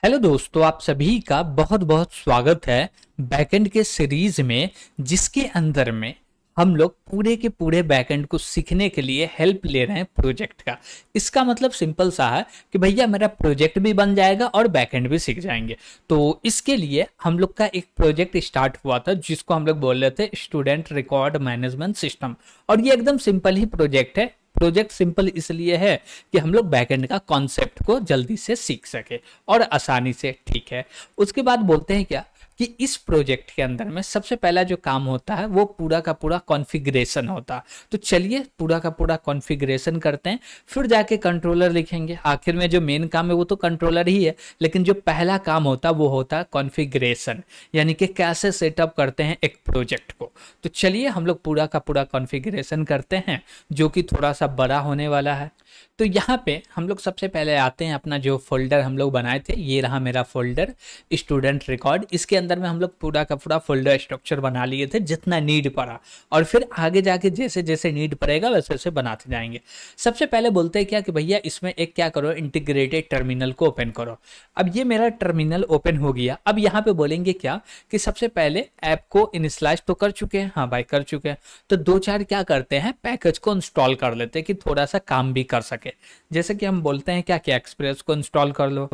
Hello दोस्तों, आप सभी का बहुत बहुत स्वागत है बैकएंड के सीरीज में, जिसके अंदर में हम लोग पूरे के पूरे बैकएंड को सीखने के लिए हेल्प ले रहे हैं प्रोजेक्ट का। इसका मतलब सिंपल सा है कि भैया मेरा प्रोजेक्ट भी बन जाएगा और बैकएंड भी सीख जाएंगे। तो इसके लिए हम लोग का एक प्रोजेक्ट स्टार्ट हुआ था जिसको हम लोग बोल रहे थे स्टूडेंट रिकॉर्ड मैनेजमेंट सिस्टम। और ये एकदम सिंपल ही प्रोजेक्ट है। प्रोजेक्ट सिंपल इसलिए है कि हम लोग बैकएंड का कॉन्सेप्ट को जल्दी से सीख सके और आसानी से। ठीक है, उसके बाद बोलते हैं क्या कि इस प्रोजेक्ट के अंदर में सबसे पहला जो काम होता है वो पूरा का पूरा कॉन्फ़िगरेशन होता है। तो चलिए पूरा का पूरा कॉन्फ़िगरेशन करते हैं, फिर जाके कंट्रोलर लिखेंगे। आखिर में जो मेन काम है वो तो कंट्रोलर ही है, लेकिन जो पहला काम होता है वो होता है कॉन्फ़िगरेशन, यानी कि कैसे सेटअप करते हैं एक प्रोजेक्ट को। तो चलिए हम लोग पूरा का पूरा कॉन्फ़िगरेशन करते हैं, जो कि थोड़ा सा बड़ा होने वाला है। तो यहाँ पे हम लोग सबसे पहले आते हैं, अपना जो फोल्डर हम लोग बनाए थे, ये रहा मेरा फोल्डर स्टूडेंट रिकॉर्ड। इसके अंदर में हम लोग पूरा का पूरा फोल्डर स्ट्रक्चर बना लिए थे जितना नीड पड़ा, और फिर आगे जाके जैसे जैसे नीड पड़ेगा वैसे वैसे बनाते जाएंगे। सबसे पहले बोलते हैं क्या कि भैया इसमें एक क्या करो, इंटीग्रेटेड टर्मिनल को ओपन करो। अब ये मेरा टर्मिनल ओपन हो गया। अब यहाँ पे बोलेंगे क्या कि सबसे पहले ऐप को इनिशियलाइज तो कर चुके हैं, हाँ भाई कर चुके हैं। तो दो चार क्या करते हैं, पैकेज को इंस्टॉल कर लेते हैं कि थोड़ा सा काम भी कर सके। जैसे कि हम बोलते हैं क्या कि एक्सप्रेस को इंस्टॉल कर लो,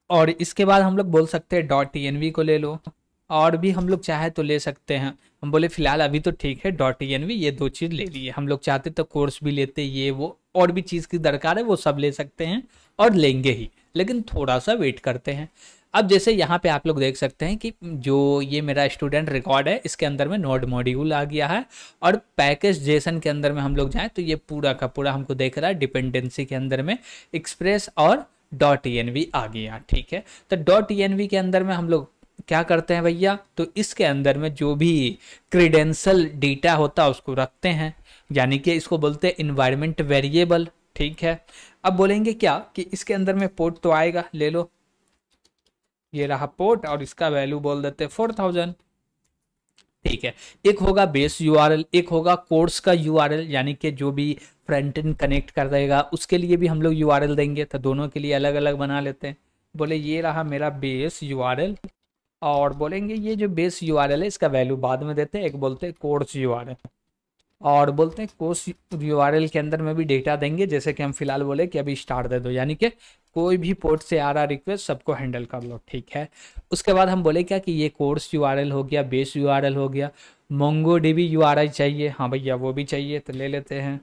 और इसके बाद हम लोग बोल सकते हैं डॉट टीएनवी को ले लो, और भी हम लोग चाहे तो ले सकते हैं। हम बोले फिलहाल अभी तो ठीक है डॉट टीएनवी, ये दो चीज़ ले लिए। हम लोग चाहते तो कोर्स भी लेते, ये वो और भी चीज़ की दरकार है वो सब ले सकते हैं और लेंगे ही, लेकिन थोड़ा सा वेट करते हैं। अब जैसे यहाँ पे आप लोग देख सकते हैं कि जो ये मेरा स्टूडेंट रिकॉर्ड है इसके अंदर में नोड मॉड्यूल आ गया है, और पैकेज जेसन के अंदर में हम लोग जाएं तो ये पूरा का पूरा हमको देख रहा है डिपेंडेंसी के अंदर में एक्सप्रेस और डॉट ईएनवी आ गया। ठीक है, तो डॉट ईएनवी के अंदर में हम लोग क्या करते हैं भैया, तो इसके अंदर में जो भी क्रीडेंशियल डेटा होता है उसको रखते हैं, यानी कि इसको बोलते हैं इन्वायरमेंट वेरिएबल। ठीक है, अब बोलेंगे क्या कि इसके अंदर में पोर्ट तो आएगा, ले लो ये रहा पोर्ट, और इसका वैल्यू बोल देते हैं 4000। ठीक है, एक होगा बेस यूआरएल, एक होगा कोर्स का यूआरएल, यानी कि जो भी फ्रंट एंड कनेक्ट कर देगा उसके लिए भी हम लोग यूआरएल देंगे, तो दोनों के लिए अलग अलग बना लेते हैं। बोले ये रहा मेरा बेस यूआरएल, और बोलेंगे ये जो बेस यूआरएल है इसका वैल्यू बाद में देते हैं। एक बोलते हैं कोर्स यूआरएल, और बोलते हैं कोर्स यूआरएल के अंदर में भी डेटा देंगे, जैसे कि हम फिलहाल बोले कि अभी स्टार दे दो, यानी कि कोई भी पोर्ट से आ रहा रिक्वेस्ट सबको हैंडल कर लो। ठीक है, उसके बाद हम बोले क्या कि ये कोर्स यूआरएल हो गया, बेस यूआरएल हो गया, मोंगो डीबी यूआरएल चाहिए, हाँ भैया वो भी चाहिए तो ले लेते हैं।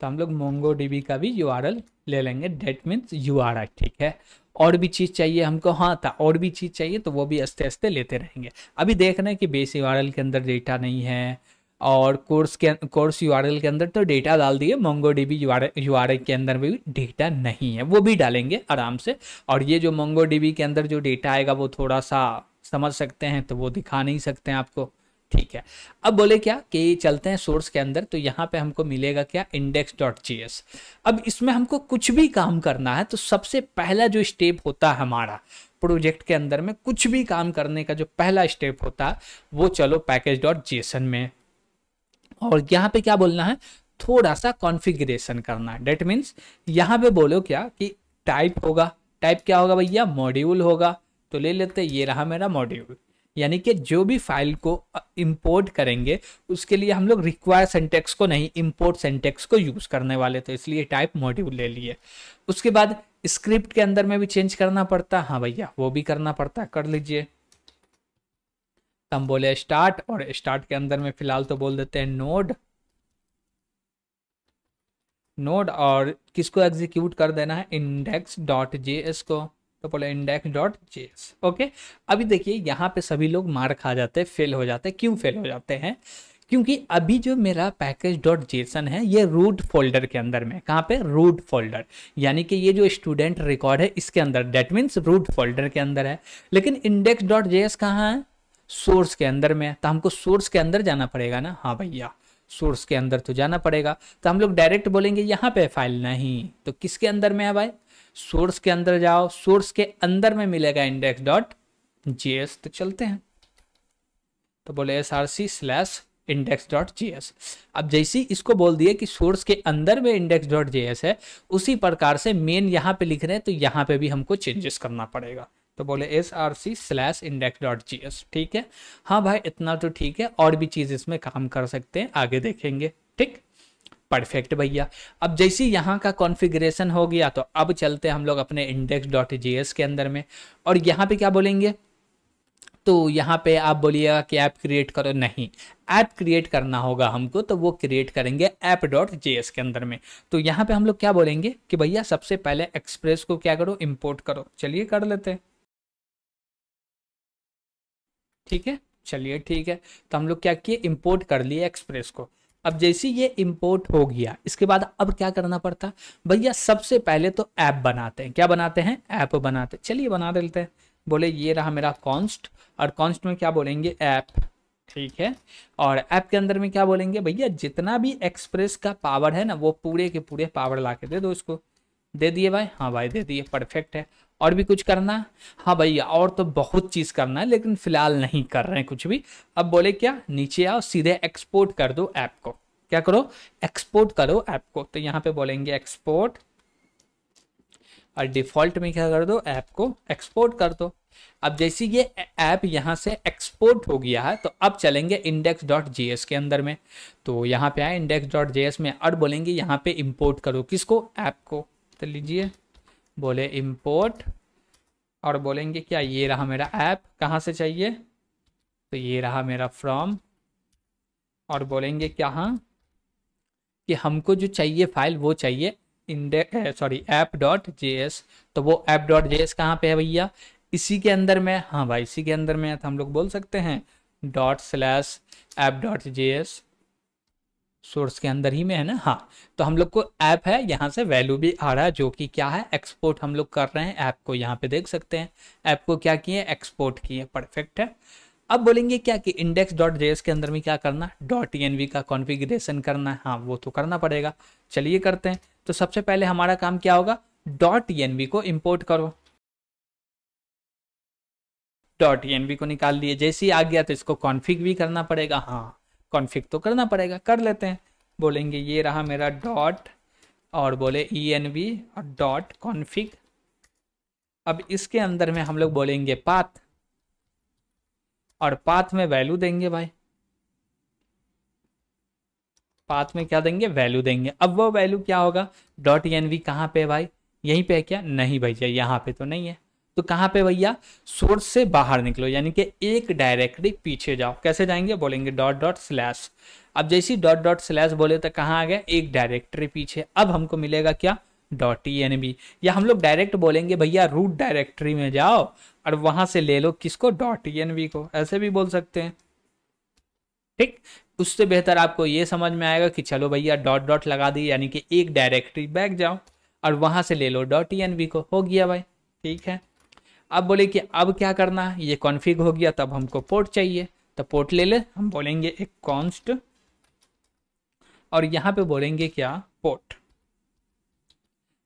तो हम लोग मोंगो डीबी का भी यूआरएल ले लेंगे, डेट मीन्स यूआरएल। ठीक है, और भी चीज़ चाहिए हमको, हाँ था और भी चीज़ चाहिए तो वो भी आस्ते आस्ते लेते रहेंगे। अभी देख रहे हैं कि बेस यूआरएल के अंदर डेटा नहीं है, और कोर्स यूआरएल के अंदर तो डेटा डाल दिए, मोंगो डीबी यूआरएल के अंदर भी डेटा नहीं है, वो भी डालेंगे आराम से। और ये जो मोंगो डीबी के अंदर जो डेटा आएगा वो थोड़ा सा समझ सकते हैं, तो वो दिखा नहीं सकते हैं आपको। ठीक है, अब बोले क्या कि चलते हैं सोर्स के अंदर, तो यहाँ पे हमको मिलेगा क्या, index.js। अब इसमें हमको कुछ भी काम करना है तो सबसे पहला जो स्टेप होता है हमारा प्रोजेक्ट के अंदर में, कुछ भी काम करने का जो पहला स्टेप होता है वो चलो पैकेज.json में, और यहाँ पे क्या बोलना है, थोड़ा सा कॉन्फ़िगरेशन करना है। डेट मीन्स यहाँ पे बोलो क्या कि टाइप होगा, टाइप क्या होगा भैया, मॉड्यूल होगा। तो ले लेते हैं ये रहा मेरा मॉड्यूल, यानी कि जो भी फाइल को इंपोर्ट करेंगे उसके लिए हम लोग रिक्वायर सिंटैक्स को नहीं, इंपोर्ट सिंटैक्स को यूज करने वाले, तो इसलिए टाइप मॉड्यूल ले लिए। उसके बाद स्क्रिप्ट के अंदर में भी चेंज करना पड़ता है, हाँ भैया वो भी करना पड़ता है, कर लीजिए। हम बोले स्टार्ट, और स्टार्ट के अंदर में फिलहाल तो बोल देते हैं नोड नोड, और किसको एग्जीक्यूट कर देना है, index.js को। तो बोले index.js। ओके, अभी देखिए यहाँ पे सभी लोग मार खा जाते हैं, फेल हो जाते हैं। क्यों फेल हो जाते हैं, क्योंकि अभी जो मेरा पैकेज.json है ये रूट फोल्डर के अंदर में, कहाँ पे, रूट फोल्डर, यानी कि ये जो स्टूडेंट रिकॉर्ड है इसके अंदर, डेट मीन्स रूट फोल्डर के अंदर है। लेकिन index.js कहाँ है, सोर्स के अंदर में है, तो हमको सोर्स के अंदर जाना पड़ेगा ना, हाँ भैया सोर्स के अंदर तो जाना पड़ेगा। तो हम लोग डायरेक्ट बोलेंगे यहाँ पे फाइल नहीं, तो किसके अंदर में है भाई, सोर्स के अंदर जाओ, सोर्स के अंदर में मिलेगा index.js। तो चलते हैं, तो बोले src index.js। अब जैसे ही इसको बोल दिए कि सोर्स के अंदर में index.js है, उसी प्रकार से मेन यहाँ पे लिख रहे हैं तो यहाँ पे भी हमको चेंजेस करना पड़ेगा। तो बोले src/index.js। ठीक है, हाँ भाई इतना तो ठीक है, और भी चीज़ इसमें काम कर सकते हैं, आगे देखेंगे। ठीक, परफेक्ट भैया। अब जैसे यहाँ का कॉन्फ़िगरेशन हो गया तो अब चलते हैं हम लोग अपने index.js के अंदर में, और यहाँ पे क्या बोलेंगे, तो यहाँ पे आप बोलिएगा कि ऐप क्रिएट करो, नहीं, ऐप क्रिएट करना होगा हमको, तो वो क्रिएट करेंगे app.js के अंदर में। तो यहाँ पे हम लोग क्या बोलेंगे कि भैया सबसे पहले एक्सप्रेस को क्या करो, इंपोर्ट करो। चलिए कर लेते हैं, ठीक है, चलिए ठीक है। तो हम लोग क्या किए, इंपोर्ट कर लिए एक्सप्रेस को। अब जैसे ये इंपोर्ट हो गया, इसके बाद अब क्या करना पड़ता भैया, सबसे पहले तो ऐप बनाते हैं। क्या बनाते हैं, ऐप बनाते हैं। चलिए बना देते हैं। बोले ये रहा मेरा कॉन्स्ट, और कॉन्स्ट में क्या बोलेंगे, ऐप। ठीक है, और ऐप के अंदर में क्या बोलेंगे भैया, जितना भी एक्सप्रेस का पावर है ना, वो पूरे के पूरे पावर ला के दे दो इसको। दे दिए भाई, हाँ भाई दे दिए, परफेक्ट है। और भी कुछ करना, हाँ भैया और तो बहुत चीज़ करना है, लेकिन फिलहाल नहीं कर रहे हैं कुछ भी। अब बोले क्या, नीचे आओ, सीधे एक्सपोर्ट कर दो ऐप को। क्या करो, एक्सपोर्ट करो ऐप को। तो यहाँ पे बोलेंगे एक्सपोर्ट, और डिफॉल्ट में क्या कर दो, ऐप को एक्सपोर्ट कर दो। अब जैसे ये ऐप यहाँ से एक्सपोर्ट हो गया है, तो अब चलेंगे index.js के अंदर में। तो यहाँ पे आए index.js में, और बोलेंगे यहाँ पे इंपोर्ट करो किसको, ऐप को। तो लीजिए, बोले इंपोर्ट, और बोलेंगे क्या, ये रहा मेरा ऐप, कहाँ से चाहिए, तो ये रहा मेरा फ्रॉम, और बोलेंगे क्या, हाँ कि हमको जो चाहिए फाइल वो चाहिए app.js। तो वो app.js कहाँ पे है भैया, इसी के अंदर में, हाँ भाई इसी के अंदर में है। तो हम लोग बोल सकते हैं ./app.js, सोर्स के अंदर ही में है ना, हाँ। तो हम लोग को ऐप है, यहाँ से वैल्यू भी आ रहा है, जो कि क्या है, एक्सपोर्ट हम लोग कर रहे हैं ऐप को। यहाँ पे देख सकते हैं ऐप को क्या किए, एक्सपोर्ट किए, परफेक्ट है। अब बोलेंगे क्या कि index.js के अंदर में क्या करना, .env का कॉन्फ़िगरेशन करना है, हाँ वो तो करना पड़ेगा। चलिए करते हैं। तो सबसे पहले हमारा काम क्या होगा, .env को इंपोर्ट करो। .env को निकाल लिए, जैसे ही आ गया तो इसको कॉन्फ़िग भी करना पड़ेगा, हाँ कॉन्फ़िग तो करना पड़ेगा, कर लेते हैं। बोलेंगे ये रहा मेरा डॉट, और बोले env और .config। अब इसके अंदर में हम लोग बोलेंगे पाथ, और पाथ में वैल्यू देंगे भाई, पाथ में क्या देंगे, वैल्यू देंगे। अब वो वैल्यू क्या होगा, .env कहाँ पे है भाई, यहीं पे है क्या, नहीं भैया यहाँ पे तो नहीं है। तो कहाँ पे भैया, सोर्स से बाहर निकलो, यानी कि एक डायरेक्टली पीछे जाओ। कैसे जाएंगे, बोलेंगे ./। अब जैसे ./, बोले तो कहाँ आ गया, एक डायरेक्टरी पीछे। अब हमको मिलेगा क्या, .env, या हम लोग डायरेक्ट बोलेंगे भैया रूट डायरेक्टरी में जाओ और वहां से ले लो किसको, .env को, ऐसे भी बोल सकते हैं। ठीक, उससे बेहतर आपको ये समझ में आएगा कि चलो भैया डॉट लगा दी, यानी कि एक डायरेक्टरी बैक जाओ और वहां से ले लो .env को, हो गया भाई। ठीक है, अब बोले कि अब क्या करना है, ये कॉन्फ़िग हो गया, तब हमको पोर्ट चाहिए, तो पोर्ट ले ले, हम बोलेंगे एक कॉन्स्ट, और यहाँ पे बोलेंगे क्या, पोर्ट।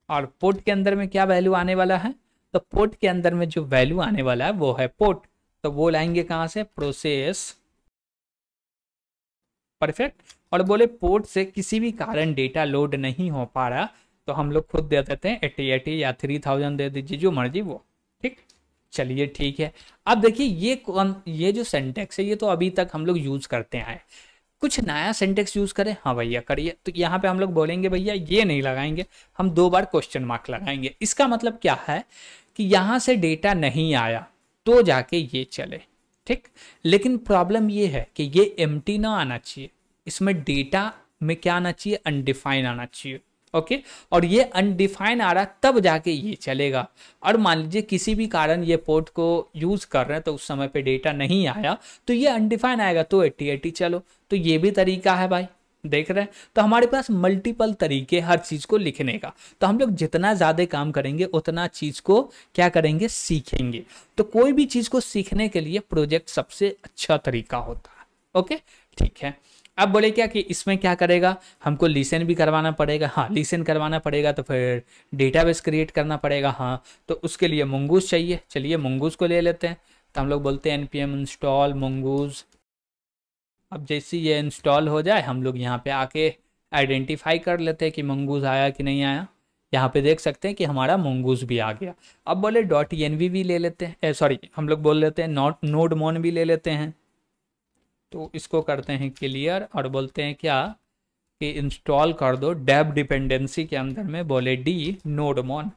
और पोर्ट के अंदर में क्या वैल्यू आने वाला है, तो पोर्ट के अंदर में जो वैल्यू आने वाला है वो है पोर्ट। तो वो लाएंगे कहाँ से, प्रोसेस, परफेक्ट। और बोले पोर्ट से किसी भी कारण डेटा लोड नहीं हो पा रहा, तो हम लोग खुद दे देते हैं 8080 या 3000 दे दीजिए, जो मर्जी वो। ठीक, चलिए ठीक है। अब देखिए ये जो सिंटेक्स है, ये तो अभी तक हम लोग यूज करते आए, कुछ नया सिंटेक्स यूज करें, हाँ भैया करिए। तो यहाँ पे हम लोग बोलेंगे भैया ये नहीं लगाएंगे, हम 2 बार क्वेश्चन मार्क लगाएंगे। इसका मतलब क्या है कि यहाँ से डेटा नहीं आया तो जाके ये चले, ठीक। लेकिन प्रॉब्लम ये है कि ये एम्प्टी ना आना चाहिए, इसमें डेटा में क्या आना चाहिए, अनडिफाइन आना चाहिए। ओके, और ये अनडिफाइन आ रहा तब जाके ये चलेगा। और मान लीजिए किसी भी कारण ये पोर्ट को यूज कर रहे हैं तो उस समय पे डेटा नहीं आया, तो ये अनडिफाइन आएगा, तो 8080 चलो। तो ये भी तरीका है भाई, देख रहे हैं। तो हमारे पास मल्टीपल तरीके हर चीज को लिखने का। तो हम लोग जितना ज्यादा काम करेंगे उतना चीज को क्या करेंगे, सीखेंगे। तो कोई भी चीज को सीखने के लिए प्रोजेक्ट सबसे अच्छा तरीका होता है। ओके, ठीक है। अब बोले क्या कि इसमें क्या करेगा, हमको लिसन भी करवाना पड़ेगा, हाँ लिसन करवाना पड़ेगा, तो फिर डेटाबेस क्रिएट करना पड़ेगा, हाँ। तो उसके लिए मंगूस चाहिए, चलिए मंगूस को ले लेते हैं। तो हम लोग बोलते हैं npm install mongoose, अब जैसे ये इंस्टॉल हो जाए हम लोग यहाँ पे आके आइडेंटिफाई कर लेते हैं कि मंगूज आया कि नहीं आया। यहाँ पे देख सकते हैं कि हमारा मंगूज भी आ गया। अब बोले डॉट एनवी भी ले लेते हैं, सॉरी हम लोग बोल लेते हैं नॉट नोड मोन भी ले लेते हैं। तो इसको करते हैं क्लियर और बोलते हैं क्या कि इंस्टॉल कर दो डेब डिपेंडेंसी के अंदर में, बोले डी नोड मोन।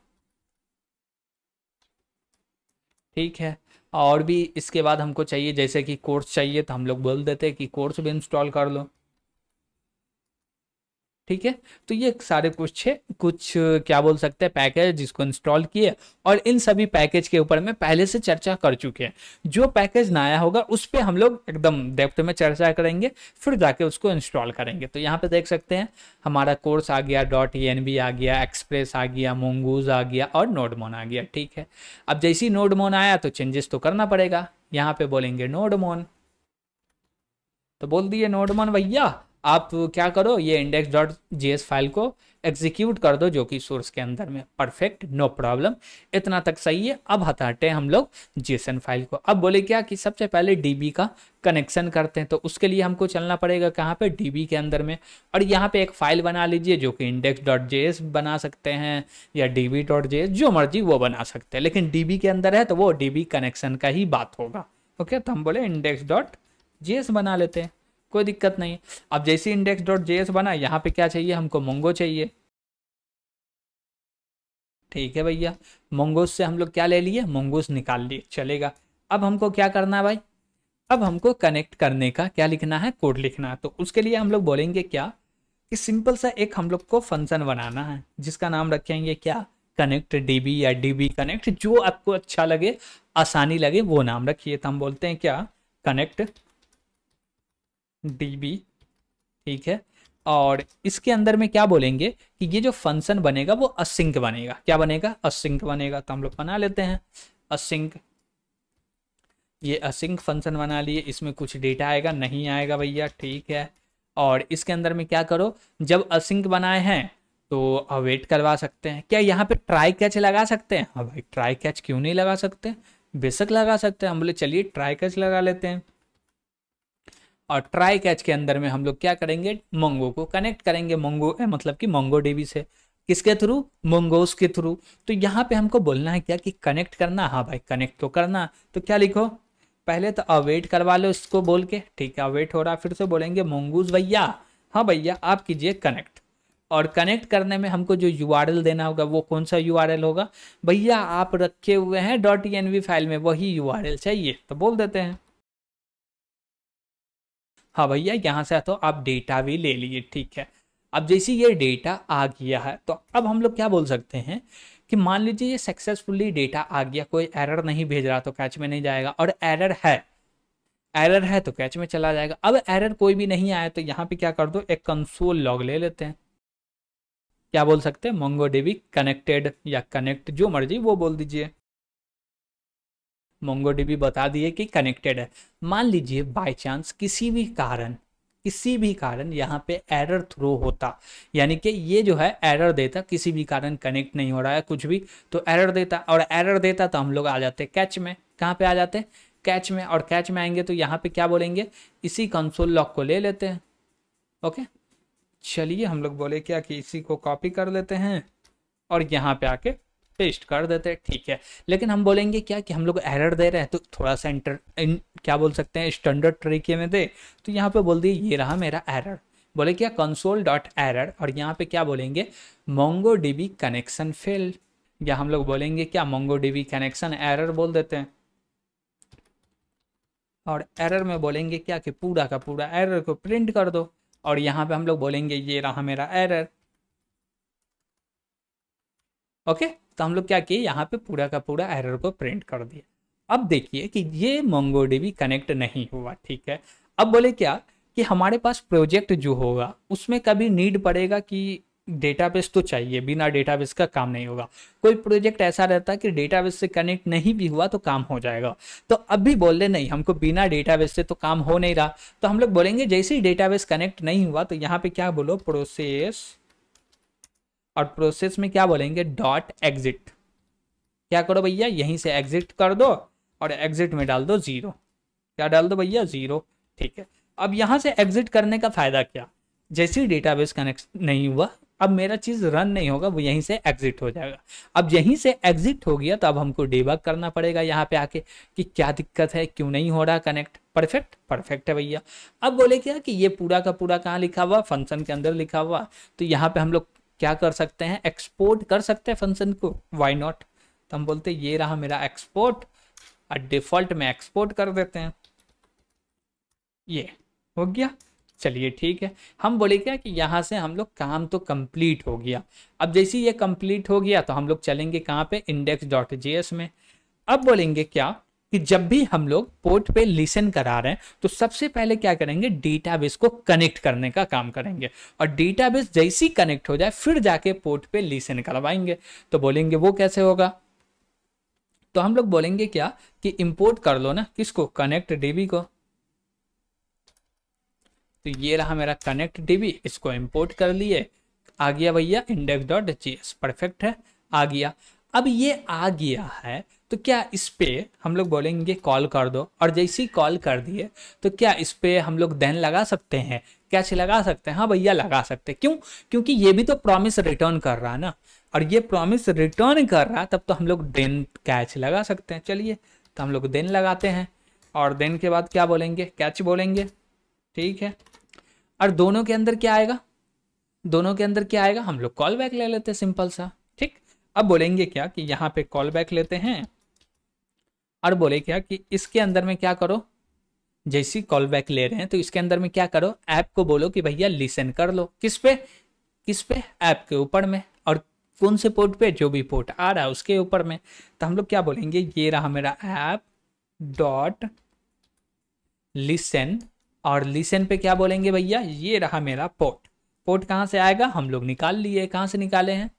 ठीक है। और भी इसके बाद हमको चाहिए जैसे कि कोर्स चाहिए तो हम लोग बोल देते हैं कि कोर्स भी इंस्टॉल कर लो। ठीक है। तो ये सारे कुछ क्या बोल सकते हैं पैकेज जिसको इंस्टॉल किए, और इन सभी पैकेज के ऊपर में पहले से चर्चा कर चुके हैं। जो पैकेज नया होगा उस पर हम लोग एकदम डेप्थ में चर्चा करेंगे, फिर जाके उसको इंस्टॉल करेंगे। तो यहाँ पे देख सकते हैं हमारा कोर्स आ गया, डॉट एनवी आ गया, एक्सप्रेस आ गया, मोंगूज आ गया और नोडमोन आ गया। ठीक है। अब जैसे ही नोडमोन आया तो चेंजेस तो करना पड़ेगा। यहाँ पे बोलेंगे नोडमोन, तो बोल दिए नोडमोन भैया आप क्या करो, ये इंडेक्स डॉट जेएस फाइल को एग्जीक्यूट कर दो जो कि सोर्स के अंदर में। परफेक्ट, नो प्रॉब्लम, इतना तक सही है। अब हटाते हैं हम लोग जेसन फाइल को। अब बोले क्या कि सबसे पहले डीबी का कनेक्शन करते हैं, तो उसके लिए हमको चलना पड़ेगा कहाँ पे, डीबी के अंदर में। और यहाँ पे एक फाइल बना लीजिए जो कि इंडेक्स डॉट जेएस बना सकते हैं या डीबी डॉट जेएस, जो मर्जी वो बना सकते हैं, लेकिन डीबी के अंदर है तो वो डीबी कनेक्शन का ही बात होगा। ओके, तो हम बोले इंडेक्स डॉट जेएस बना लेते हैं, कोई दिक्कत नहीं। अब जैसे इंडेक्स डॉट जेएस बना, यहाँ पे क्या चाहिए हमको, मोंगो चाहिए। ठीक है भैया, मोंगोज से हम लोग क्या ले लिए, मोंगोज निकाल लिए, चलेगा। अब हमको क्या करना है भाई, अब हमको कनेक्ट करने का क्या लिखना है, कोड लिखना है। तो उसके लिए हम लोग बोलेंगे क्या कि सिंपल सा एक हम लोग को फंक्शन बनाना है जिसका नाम रखेंगे क्या, कनेक्ट डीबी या डीबी कनेक्ट, जो आपको अच्छा लगे, आसानी लगे वो नाम रखिए। तो हम बोलते हैं क्या, कनेक्ट डीबी। ठीक है। और इसके अंदर में क्या बोलेंगे कि ये जो फंक्शन बनेगा वो असिंक बनेगा। क्या बनेगा, असिंक बनेगा। तो हम लोग बना लेते हैं असिंक। ये असिंक फंक्शन बना लिए, इसमें कुछ डेटा आएगा नहीं आएगा भैया, ठीक है। और इसके अंदर में क्या करो, जब असिंक बनाए हैं तो अवेट करवा सकते हैं। क्या यहाँ पे ट्राई कैच लगा सकते हैं, हाँ भाई ट्राई कैच क्यों नहीं लगा सकते, बेशक लगा सकते हैं। हम बोले चलिए ट्राई कैच लगा लेते हैं। और ट्राई कैच के अंदर में हम लोग क्या करेंगे, मोंगो को कनेक्ट करेंगे, मोंगो मतलब कि मोंगो डीबी से, किसके थ्रू, मोंगोस के थ्रू। तो यहाँ पे हमको बोलना है क्या कि कनेक्ट करना, हाँ भाई कनेक्ट तो करना। तो क्या लिखो, पहले तो अवेट करवा लो इसको बोल के, ठीक है अवेट हो रहा, फिर से बोलेंगे मोंगूज भैया, हाँ भैया आप कीजिए कनेक्ट। और कनेक्ट करने में हमको जो यूआरएल देना होगा वो कौन सा यूआरएल होगा, भैया आप रखे हुए हैं डॉट एनवी फाइल में वही यूआरएल चाहिए, तो बोल देते हैं हाँ भैया यहाँ से तो आप डेटा भी ले लिए। ठीक है। अब जैसे ये डेटा आ गया है तो अब हम लोग क्या बोल सकते हैं कि मान लीजिए ये सक्सेसफुली डेटा आ गया, कोई एरर नहीं भेज रहा तो कैच में नहीं जाएगा, और एरर है तो कैच में चला जाएगा। अब एरर कोई भी नहीं आया तो यहाँ पे क्या कर दो, एक कंसोल लॉग ले लेते हैं। क्या बोल सकते हैं, मोंगोडीबी कनेक्टेड या कनेक्ट, जो मर्जी वो बोल दीजिए। मोंगोडीबी बता दिए कि कनेक्टेड है। मान लीजिए बाय चांस किसी भी कारण यहाँ पे एरर थ्रो होता, यानी कि ये जो है एरर देता, किसी भी कारण कनेक्ट नहीं हो रहा है कुछ भी, तो एरर देता, और एरर देता तो हम लोग आ जाते कैच में। कहाँ पे आ जाते, कैच में। और कैच में आएंगे तो यहाँ पे क्या बोलेंगे, इसी कंसोल लॉग को ले लेते हैं। ओके, चलिए हम लोग बोले क्या कि इसी को कॉपी कर लेते हैं और यहाँ पे आके पेस्ट कर देते हैं। ठीक है। लेकिन हम बोलेंगे क्या कि हम लोग एरर दे रहे हैं तो थोड़ा सा क्या बोल सकते हैं, स्टैंडर्ड तरीके में दे। तो यहाँ पे बोल दिए ये रहा मेरा एरर, बोले क्या कंसोल डॉट एरर, और यहाँ पे क्या बोलेंगे, मोंगो डीबी कनेक्शन फेल, या हम लोग बोलेंगे क्या, मोंगो डीबी कनेक्शन एरर बोल देते हैं। और एरर में बोलेंगे क्या कि पूरा का पूरा एरर को प्रिंट कर दो, और यहाँ पे हम लोग बोलेंगे ये रहा मेरा एरर। ओके, तो हम लोग क्या किए, यहाँ पे पूरा का पूरा एरर को प्रिंट कर दिया। अब देखिए कि ये मोंगोडीबी कनेक्ट नहीं हुआ। ठीक है। अब बोले क्या कि हमारे पास प्रोजेक्ट जो होगा उसमें कभी नीड पड़ेगा कि डेटाबेस तो चाहिए, बिना डेटाबेस का काम नहीं होगा। कोई प्रोजेक्ट ऐसा रहता है कि डेटाबेस से कनेक्ट नहीं भी हुआ तो काम हो जाएगा। तो अब भी बोल रहे नहीं, हमको बिना डेटाबेस से तो काम हो नहीं रहा, तो हम लोग बोलेंगे जैसे ही डेटाबेस कनेक्ट नहीं हुआ तो यहाँ पे क्या बोलो, प्रोसेस, और प्रोसेस में क्या बोलेंगे, डॉट एग्जिट। क्या करो भैया, यहीं से एग्जिट कर दो और एग्जिट में डाल दो 0। क्या डाल दो भैया, 0। ठीक है। अब यहाँ से एग्जिट करने का फायदा क्या, जैसे ही डेटाबेस कनेक्ट नहीं हुआ अब मेरा चीज रन नहीं होगा, वो यहीं से एग्जिट हो जाएगा। अब यहीं से एग्जिट हो गया तो अब हमको डिबग करना पड़ेगा यहाँ पे आके कि क्या दिक्कत है, क्यों नहीं हो रहा कनेक्ट। परफेक्ट, परफेक्ट है भैया। अब बोले क्या कि ये पूरा का पूरा कहाँ लिखा हुआ, फंक्शन के अंदर लिखा हुआ, तो यहाँ पे हम लोग क्या कर सकते हैं, एक्सपोर्ट कर सकते हैं फंक्शन को, वाई नॉट। तो हम बोलते ये रहा मेरा एक्सपोर्ट, और डिफॉल्ट में एक्सपोर्ट कर देते हैं, ये हो गया। चलिए ठीक है, हम बोले क्या कि यहाँ से हम लोग काम तो कंप्लीट हो गया। अब जैसे ये कंप्लीट हो गया तो हम लोग चलेंगे कहाँ पे, index.js में। अब बोलेंगे क्या कि जब भी हम लोग पोर्ट पे लिसन करा रहे हैं तो सबसे पहले क्या करेंगे, डेटाबेस को कनेक्ट करने का काम करेंगे, और डेटाबेस जैसी कनेक्ट हो जाए फिर जाके पोर्ट पे लिसन करवाएंगे। तो बोलेंगे वो कैसे होगा, तो हम लोग बोलेंगे क्या कि इंपोर्ट कर लो ना किसको, कनेक्ट डीबी को। तो ये रहा मेरा कनेक्ट डीबी, इसको इंपोर्ट कर लिए, आ गया भैया index.js, परफेक्ट है, आ गया। अब ये आ गया है तो क्या इस पे हम लोग बोलेंगे कॉल कर दो, और जैसे ही कॉल कर दिए तो क्या इस पे हम लोग देन लगा सकते हैं, कैच लगा सकते हैं, हाँ भैया लगा सकते हैं। क्यों, क्योंकि ये भी तो प्रॉमिस रिटर्न कर रहा है ना, और ये प्रॉमिस रिटर्न कर रहा तब तो हम लोग देन कैच लगा सकते हैं। चलिए तो हम लोग देन लगाते हैं, और देन के बाद क्या बोलेंगे, कैच बोलेंगे, ठीक है। और दोनों के अंदर क्या आएगा, दोनों के अंदर क्या आएगा, हम लोग कॉल बैक ले लेते हैं, सिंपल सा, ठीक। अब बोलेंगे क्या कि यहाँ पे कॉल बैक लेते हैं, और बोले क्या कि इसके अंदर में क्या करो, जैसी कॉल बैक ले रहे हैं तो इसके अंदर में क्या करो, ऐप को बोलो कि भैया लिसन कर लो, किस पे, किस पे, ऐप के ऊपर में, और कौन से पोर्ट पे, जो भी पोर्ट आ रहा है उसके ऊपर में। तो हम लोग क्या बोलेंगे, ये रहा मेरा ऐप डॉट लिसन, और लिसन पे क्या बोलेंगे भैया, ये रहा मेरा पोर्ट। पोर्ट कहाँ से आएगा, हम लोग निकाल लिए, कहाँ से निकाले हैं,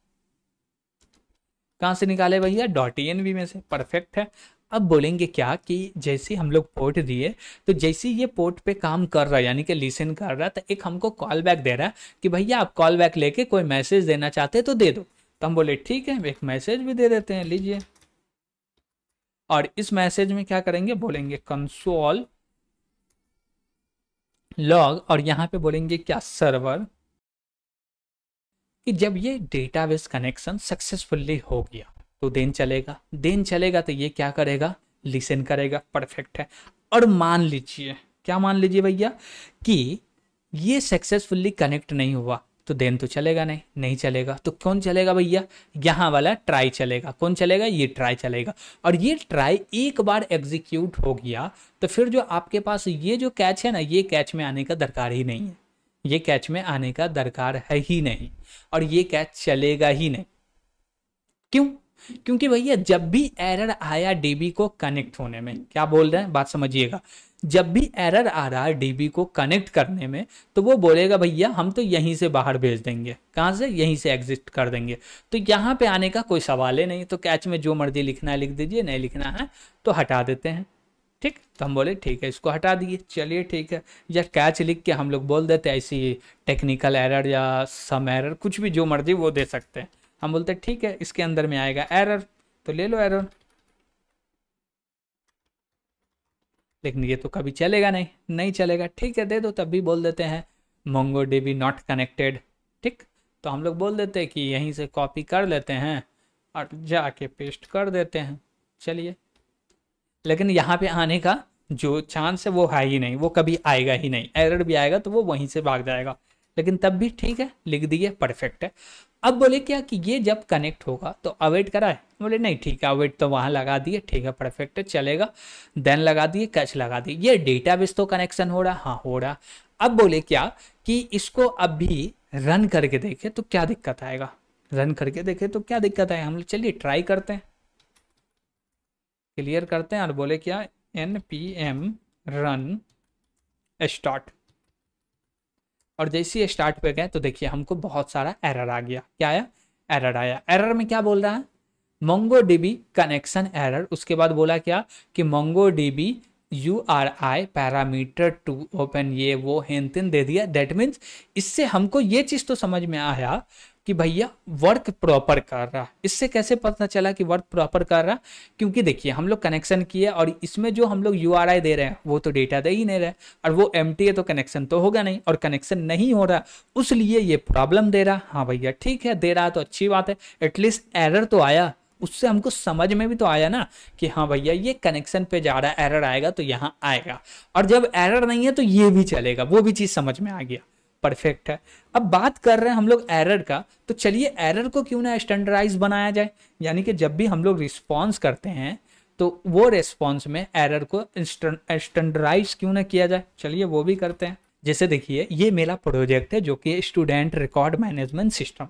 कहाँ से निकाले भैया, .env में से, परफेक्ट है। अब बोलेंगे क्या कि जैसे हम लोग पोर्ट दिए तो जैसे ये पोर्ट पे काम कर रहा है यानी कि लिसन कर रहा है, तो एक हमको कॉल बैक दे रहा है कि भैया आप कॉल बैक लेके कोई मैसेज देना चाहते हैं तो दे दो। तो हम बोले ठीक है, एक मैसेज भी दे देते हैं, लीजिए। और इस मैसेज में क्या करेंगे, बोलेंगे कंसोल लॉग, और यहाँ पे बोलेंगे क्या, सर्वर, कि जब ये डेटाबेस कनेक्शन सक्सेसफुली हो गया तो देन चलेगा, देन चलेगा तो ये क्या करेगा, लिसन करेगा, परफेक्ट है। और मान लीजिए, क्या मान लीजिए भैया कि ये सक्सेसफुली कनेक्ट नहीं हुआ तो देन तो चलेगा नहीं, नहीं चलेगा तो कौन चलेगा भैया, यहाँ वाला ट्राई चलेगा, कौन चलेगा, ये ट्राई चलेगा। और ये ट्राई एक बार एग्जीक्यूट हो गया तो फिर जो आपके पास ये जो कैच है ना, ये कैच में आने का दरकार ही नहीं है, ये कैच में आने का दरकार है ही नहीं, और ये कैच चलेगा ही नहीं। क्यों, क्योंकि भैया जब भी एरर आया डीबी को कनेक्ट होने में, क्या बोल रहे हैं बात समझिएगा, जब भी एरर आ रहा है डीबी को कनेक्ट करने में तो वो बोलेगा भैया हम तो यहीं से बाहर भेज देंगे, कहाँ से, यहीं से एग्जिट कर देंगे, तो यहाँ पे आने का कोई सवाल ही नहीं। तो कैच में जो मर्जी लिखना है लिख दीजिए, नहीं लिखना है तो हटा देते हैं, ठीक। तो हम बोले ठीक है, इसको हटा दिए, चलिए ठीक है। या कैच लिख के हम लोग बोल देते हैं ऐसी टेक्निकल एरर या सम एरर, कुछ भी जो मर्जी वो दे सकते हैं। हम बोलते हैं ठीक है, इसके अंदर में आएगा एरर तो ले लो एरर, लेकिन ये तो कभी चलेगा नहीं, नहीं चलेगा, ठीक है दे दो, तब भी बोल देते हैं MongoDB नॉट कनेक्टेड, ठीक। तो हम लोग बोल देते हैं कि यहीं से कॉपी कर लेते हैं और जाके पेस्ट कर देते हैं, चलिए। लेकिन यहाँ पे आने का जो चांस है वो है ही नहीं, वो कभी आएगा ही नहीं, एरर भी आएगा तो वो वहीं से भाग जाएगा, लेकिन तब भी ठीक है, लिख दिए, परफेक्ट है। अब बोले क्या कि ये जब कनेक्ट होगा तो अवेट कराए, बोले नहीं ठीक है, अवेट तो वहाँ लगा दिए, ठीक है परफेक्ट है, चलेगा, देन लगा दिए, कैच लगा दिए, ये डेटाबेस तो कनेक्शन हो रहा, हाँ हो रहा। अब बोले क्या कि इसको अभी रन करके देखे तो क्या दिक्कत आएगा, रन करके देखे तो क्या दिक्कत आएगा, हम लोग चलिए ट्राई करते हैं, क्लियर करते हैं, और बोले क्या npm रन स्टार्ट, और जैसे ही स्टार्ट पे गए तो देखिए हमको बहुत सारा एरर आ गया, क्या आया, एरर आया। एरर में क्या बोल रहा है, MongoDB कनेक्शन एरर, उसके बाद बोला क्या कि MongoDB URI parameter to open, ये वो हेन तेन दे दिया। दैट मीन्स इससे हमको ये चीज़ तो समझ में आया कि भैया वर्क प्रॉपर कर रहा। इससे कैसे पता चला कि वर्क प्रॉपर कर रहा? क्योंकि देखिए हम लोग कनेक्शन किए और इसमें जो हम लोग URI दे रहे हैं वो तो डेटा दे ही नहीं रहे, और वो एम्प्टी है तो कनेक्शन तो होगा नहीं, और कनेक्शन नहीं हो रहा, उसलिए ये प्रॉब्लम दे रहा। हाँ भैया ठीक है, दे रहा तो अच्छी बात है, एटलीस्ट एरर तो आया, उससे हमको समझ में भी तो आया ना कि हाँ भैया ये कनेक्शन पे जा रहा है, एरर आएगा तो यहाँ आएगा, और जब एरर नहीं है तो ये भी चलेगा, वो भी चीज़ समझ में आ गया। परफेक्ट है। अब बात कर रहे हैं हम लोग एरर का, तो चलिए एरर को क्यों ना स्टैंडर्डाइज बनाया जाए, यानी कि जब भी हम लोग रिस्पॉन्स करते हैं तो वो रिस्पॉन्स में एरर को स्टैंडर्डाइज क्यों ना किया जाए। चलिए वो भी करते हैं। जैसे देखिए ये मेरा प्रोजेक्ट है जो कि स्टूडेंट रिकॉर्ड मैनेजमेंट सिस्टम।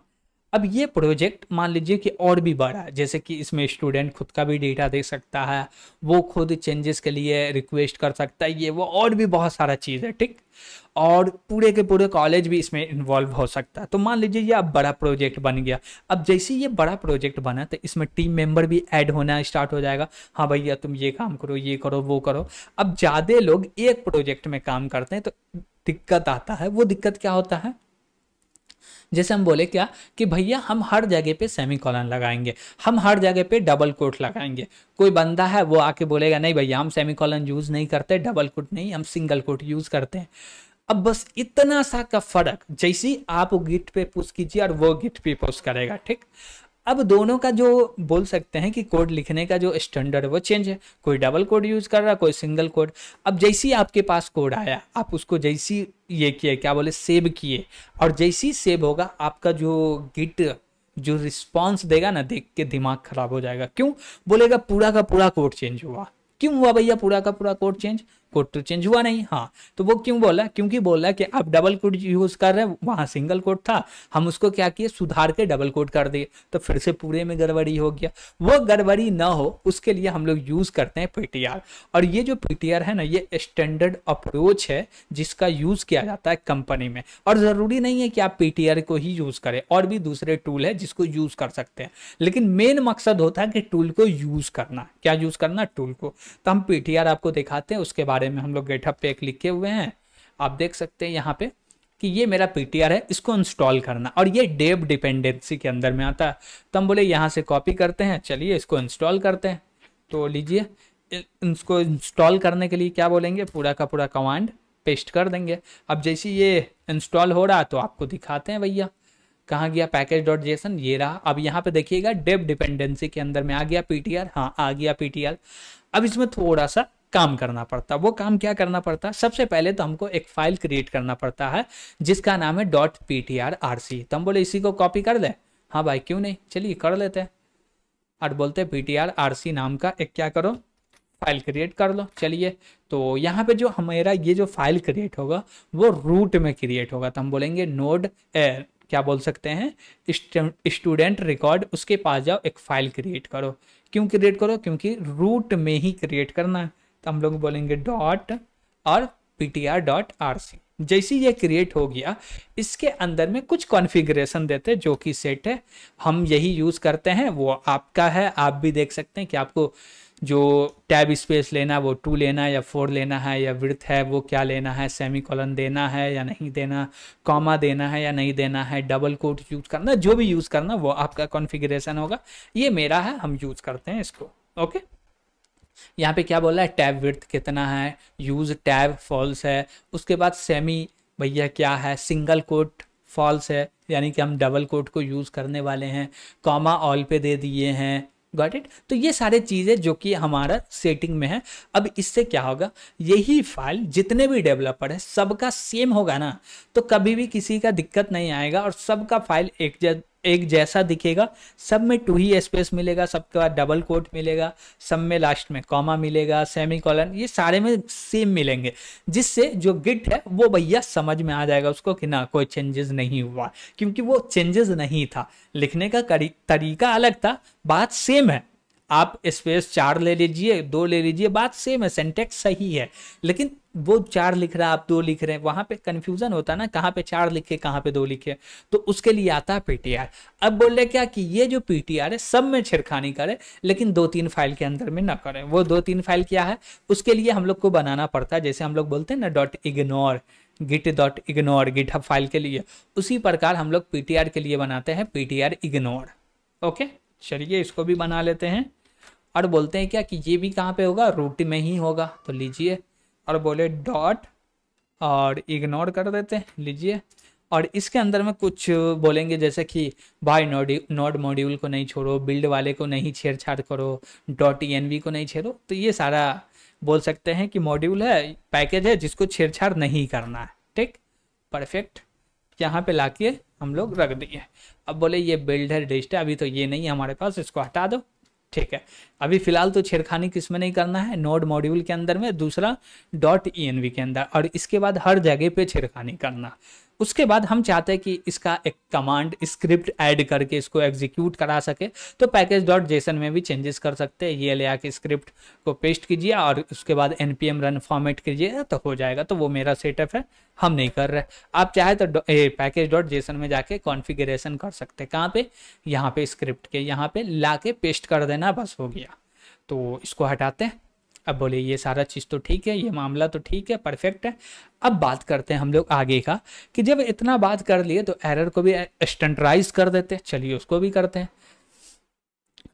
अब ये प्रोजेक्ट मान लीजिए कि और भी बड़ा है, जैसे कि इसमें स्टूडेंट खुद का भी डेटा दे सकता है, वो खुद चेंजेस के लिए रिक्वेस्ट कर सकता है, ये वो और भी बहुत सारा चीज़ है, ठीक। और पूरे के पूरे कॉलेज भी इसमें इन्वॉल्व हो सकता है। तो मान लीजिए ये अब बड़ा प्रोजेक्ट बन गया। अब जैसे ये बड़ा प्रोजेक्ट बना तो इसमें टीम मेंबर भी ऐड होना स्टार्ट हो जाएगा। हाँ भैया तुम ये काम करो, ये करो, वो करो। अब ज़्यादा लोग एक प्रोजेक्ट में काम करते हैं तो दिक्कत आता है। वो दिक्कत क्या होता है, जैसे हम बोले क्या कि भैया हम हर जगह पे सेमीकोलन लगाएंगे, हम हर जगह पे डबल कोट लगाएंगे। कोई बंदा है वो आके बोलेगा नहीं भैया हम सेमीकोलन यूज नहीं करते, डबल कोट नहीं, हम सिंगल कोट यूज करते हैं। अब बस इतना सा का फर्क, जैसे आप गिट पे पुश कीजिए और वो गिट पे पुश करेगा, ठीक। अब दोनों का जो बोल सकते हैं कि कोड लिखने का जो स्टैंडर्ड है वो चेंज है, कोई डबल कोड यूज कर रहा है, कोई सिंगल कोड। अब जैसी आपके पास कोड आया, आप उसको जैसी ये किए क्या बोले सेव किए, और जैसी सेव होगा आपका जो गिट जो रिस्पॉन्स देगा ना, देख के दिमाग खराब हो जाएगा। क्यों बोलेगा पूरा का पूरा कोड चेंज हुआ। क्यों हुआ भैया पूरा का पूरा कोड चेंज? कोड तो चेंज हुआ नहीं। हाँ तो वो क्यों बोला? क्योंकि बोला कि आप डबल कोड यूज कर रहे हैं, वहां सिंगल कोड था, हम उसको क्या किए सुधार के डबल कोड कर दिए, तो फिर से पूरे में गड़बड़ी हो गया। वो गड़बड़ी ना हो उसके लिए हम लोग यूज करते हैं पीटीआर। और ये जो पीटीआर है ना, ये स्टैंडर्ड अप्रोच है जिसका यूज किया जाता है कंपनी में। और जरूरी नहीं है कि आप पीटीआर को ही यूज करें, और भी दूसरे टूल है जिसको यूज कर सकते हैं, लेकिन मेन मकसद होता है कि टूल को यूज करना। क्या यूज करना? टूल को। तो हम पीटीआर आपको दिखाते हैं, उसके बारे में हम लोग गेटअप पे एक लिखे हुए हैं, आप देख सकते हैं यहाँ पे कि ये मेरा पीटीआर है, इसको इंस्टॉल करना, और ये डेव डिपेंडेंसी के अंदर में आता है। तो हम बोले यहाँ से कॉपी करते हैं, चलिए इसको इंस्टॉल करते हैं। तो लीजिए इसको इंस्टॉल करने के लिए क्या बोलेंगे, पूरा का पूरा कमांड पेस्ट कर देंगे। अब जैसे ये इंस्टॉल हो रहा तो आपको दिखाते हैं भैया कहाँ गया पैकेज.json, ये रहा। अब यहाँ पे देखिएगा डेव डिपेंडेंसी के अंदर में आ गया पीटीआर। हाँ आ गया पीटीआर। अब इसमें थोड़ा सा काम करना पड़ता। वो काम क्या करना पड़ता? सबसे पहले तो हमको एक फाइल क्रिएट करना पड़ता है जिसका नाम है .ptrrc। तो हम बोले इसी को कॉपी कर ले। हाँ भाई क्यों नहीं, चलिए कर लेते हैं। और बोलते हैं ptrrc नाम का एक क्या करो फाइल क्रिएट कर लो। चलिए तो यहाँ पे जो हमारा ये जो फाइल क्रिएट होगा वो रूट में क्रिएट होगा। तो हम बोलेंगे नोड क्या बोल सकते हैं स्टूडेंट रिकॉर्ड, उसके पास जाओ एक फाइल क्रिएट करो। क्यों क्रिएट करो? क्योंकि रूट में ही क्रिएट करना है। तो हम लोग बोलेंगे डॉट और ptr.rc। जैसे ये क्रिएट हो गया, इसके अंदर में कुछ कॉन्फ़िगरेशन देते हैं जो कि सेट है, हम यही यूज़ करते हैं, वो आपका है। आप भी देख सकते हैं कि आपको जो टैब स्पेस लेना है वो 2 लेना है या 4 लेना है, या विड्थ है वो क्या लेना है, सेमीकोलन देना है या नहीं देना, कॉमा देना है या नहीं देना है, डबल कोट यूज़ करना, जो भी यूज़ करना वो आपका कॉन्फ़िगरेशन होगा। ये मेरा है, हम यूज़ करते हैं इसको। ओके, यहाँ पे क्या बोला है, टैब विड्थ कितना है, यूज़ टैब फॉल्स है। उसके बाद सेमी भैया क्या है, सिंगल कोट फॉल्स है, यानी कि हम डबल कोट को यूज़ करने वाले हैं, कॉमा ऑल पे दे दिए हैं। Got it? तो ये सारे चीज़ें जो कि हमारा सेटिंग में है। अब इससे क्या होगा, यही फाइल जितने भी डेवलपर है सबका सेम होगा ना, तो कभी भी किसी का दिक्कत नहीं आएगा, और सबका फाइल एक जैसा दिखेगा। सब में 2 ही स्पेस मिलेगा, सबका डबल कोट मिलेगा, सब में लास्ट में कॉमा मिलेगा, सेमीकोलन, ये सारे में सेम मिलेंगे, जिससे जो गिट है वो भैया समझ में आ जाएगा उसको कि ना कोई चेंजेस नहीं हुआ, क्योंकि वो चेंजेस नहीं था, लिखने का तरीका अलग था, बात सेम है। आप स्पेस 4 ले लीजिए, 2 ले लीजिए, बात सेम है, सिंटैक्स सही है, लेकिन वो 4 लिख रहा है, आप 2 लिख रहे हैं, वहां पे कंफ्यूजन होता है ना, कहाँ पे 4 लिखे कहाँ पे 2 लिखे, तो उसके लिए आता है पीटीआर। अब बोल रहे क्या कि ये जो पीटीआर है सब में छेड़खानी करे, लेकिन 2-3 फाइल के अंदर में ना करें। वो 2-3 फाइल क्या है, उसके लिए हम लोग को बनाना पड़ता है, जैसे हम लोग बोलते हैं ना .ignore, git.ignore गिटहब फाइल के लिए, उसी प्रकार हम लोग पीटीआर के लिए बनाते हैं पीटीआर इग्नोर। ओके, चलिए इसको भी बना लेते हैं और बोलते हैं क्या कि ये भी कहाँ पे होगा, रूट में ही होगा, तो लीजिए और बोले डॉट और इग्नोर कर देते हैं, लीजिए। और इसके अंदर में कुछ बोलेंगे जैसे कि भाई नोड मॉड्यूल को नहीं छोड़ो, बिल्ड वाले को नहीं छेड़छाड़ करो, .env को नहीं छेड़ो, तो ये सारा बोल सकते हैं कि मॉड्यूल है, पैकेज है जिसको छेड़छाड़ नहीं करना है। ठीक, परफेक्ट, यहाँ पे लाके हम लोग रख दिए। अब बोले ये बिल्ड है डिस्ट है, अभी तो ये नहीं है हमारे पास, इसको हटा दो। ठीक है, अभी फिलहाल तो छेड़खानी किसमें नहीं करना है, नोड मॉड्यूल के अंदर में, दूसरा .env के अंदर, और इसके बाद हर जगह पे छेड़खानी करना। उसके बाद हम चाहते हैं कि इसका एक कमांड स्क्रिप्ट ऐड करके इसको एग्जीक्यूट करा सके, तो पैकेज डॉट जेसन में भी चेंजेस कर सकते हैं। ये ले आके स्क्रिप्ट को पेस्ट कीजिए और उसके बाद npm रन फॉर्मेट कीजिए तो हो जाएगा। तो वो मेरा सेटअप है, हम नहीं कर रहे। आप चाहे तो पैकेज डॉट जेसन में जाके कॉन्फ़िगरेशन कर सकते हैं। कहाँ पे, यहाँ पे स्क्रिप्ट के यहाँ पे ला के पेस्ट कर देना, बस हो गया। तो इसको हटाते हैं। अब बोले ये सारा चीज़ तो ठीक है, ये मामला तो ठीक है, परफेक्ट है। अब बात करते हैं हम लोग आगे का, कि जब इतना बात कर लिए तो एरर को भी स्टैंडर्डाइज कर देते हैं। चलिए उसको भी करते हैं।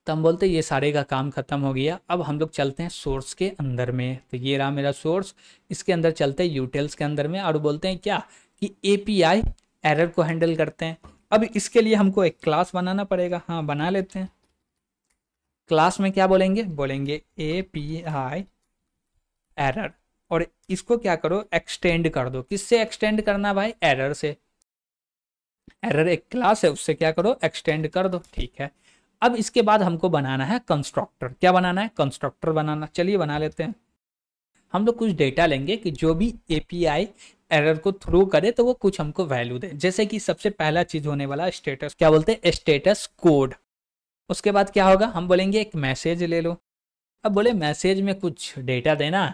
तो हम बोलते हैं ये सारे का काम खत्म हो गया। अब हम लोग चलते हैं सोर्स के अंदर में। तो ये रहा मेरा सोर्स, इसके अंदर चलते हैं यूटिल्स के अंदर में और बोलते हैं क्या कि एपीआई एरर को हैंडल करते हैं। अब इसके लिए हमको एक क्लास बनाना पड़ेगा। हाँ, बना लेते हैं। क्लास में क्या बोलेंगे, बोलेंगे API एरर, और इसको क्या करो, एक्सटेंड कर दो। किससे एक्सटेंड करना भाई, एरर से। एरर एक क्लास है, उससे क्या करो, एक्सटेंड कर दो। ठीक है, अब इसके बाद हमको बनाना है कंस्ट्रक्टर। क्या बनाना है, कंस्ट्रक्टर बनाना। चलिए बना लेते हैं। हम लोग कुछ डेटा लेंगे कि जो भी API एरर को थ्रो करे तो वो कुछ हमको वैल्यू दे। जैसे कि सबसे पहला चीज होने वाला स्टेटस, क्या बोलते हैं, स्टेटस कोड। उसके बाद क्या होगा, हम बोलेंगे एक मैसेज ले लो। अब बोले मैसेज में कुछ डेटा देना,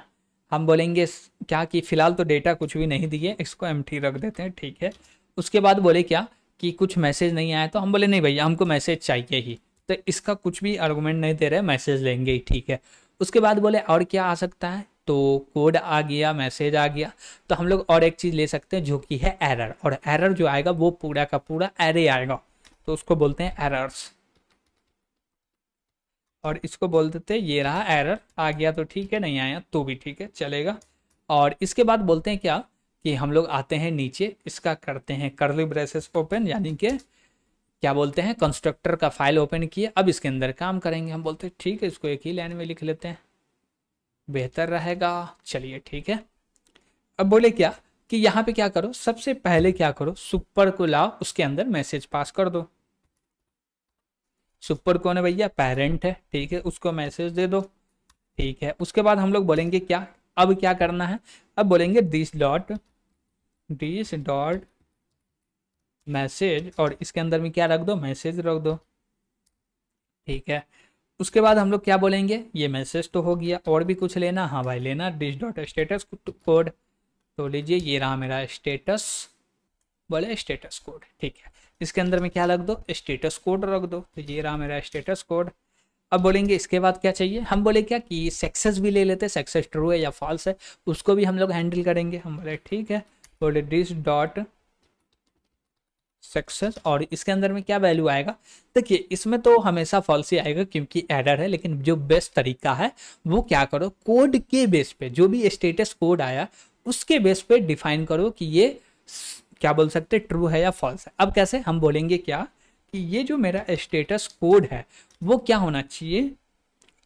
हम बोलेंगे क्या कि फिलहाल तो डेटा कुछ भी नहीं दिए, इसको एम्प्टी रख देते हैं। ठीक है, उसके बाद बोले क्या कि कुछ मैसेज नहीं आया, तो हम बोले नहीं भैया हमको मैसेज चाहिए ही, तो इसका कुछ भी आर्गुमेंट नहीं दे रहे, मैसेज लेंगे ही। ठीक है, उसके बाद बोले और क्या आ सकता है, तो कोड आ गया, मैसेज आ गया, तो हम लोग और एक चीज़ ले सकते हैं जो कि है एरर, और एरर जो आएगा वो पूरा का पूरा एरे आएगा, तो उसको बोलते हैं एरर्स। और इसको बोल देते हैं ये रहा एरर, आ गया तो ठीक है, नहीं आया तो भी ठीक है, चलेगा। और इसके बाद बोलते हैं क्या कि हम लोग आते हैं नीचे, इसका करते हैं कर्ली ब्रेसेस ओपन, यानी कि क्या बोलते हैं, कंस्ट्रक्टर का फाइल ओपन किए। अब इसके अंदर काम करेंगे। हम बोलते हैं ठीक है, इसको एक ही लाइन में लिख लेते हैं, बेहतर रहेगा। चलिए ठीक है, अब बोले क्या कि यहाँ पे क्या करो, सबसे पहले क्या करो, सुपर को लाओ, उसके अंदर मैसेज पास कर दो। सुपर कौन है भैया, पेरेंट है। ठीक है, उसको मैसेज दे दो। ठीक है, उसके बाद हम लोग बोलेंगे क्या, अब क्या करना है, अब बोलेंगे दिस डॉट मैसेज, और इसके अंदर में क्या रख दो, मैसेज रख दो। ठीक है, उसके बाद हम लोग क्या बोलेंगे, ये मैसेज तो हो गया, और भी कुछ लेना, हाँ भाई लेना, दिस डॉट स्टेटस कोड, तो लीजिए ये रहा मेरा स्टेटस, बोले स्टेटस कोड। ठीक है, इसके अंदर में क्या रख दो, स्टेटस कोड रख दो, तो ये रहा मेरा स्टेटस कोड। अब बोलेंगे इसके बाद क्या चाहिए, हम बोले क्या कि सक्सेस भी ले लेते, सक्सेस ट्रू है या फॉल्स है, उसको भी हम लोग हैंडल करेंगे। हम बोले ठीक है, बोले दिस डॉट सक्सेस, और इसके अंदर में क्या वैल्यू आएगा, देखिए इसमें तो हमेशा फॉल्स ही आएगा क्योंकि एरर है, लेकिन जो बेस्ट तरीका है वो क्या करो, कोड के बेस पे जो भी स्टेटस कोड आया उसके बेस पे डिफाइन करो कि ये क्या बोल सकते हैं, ट्रू है या फॉल्स है। अब कैसे, हम बोलेंगे क्या कि ये जो मेरा स्टेटस कोड है वो क्या होना चाहिए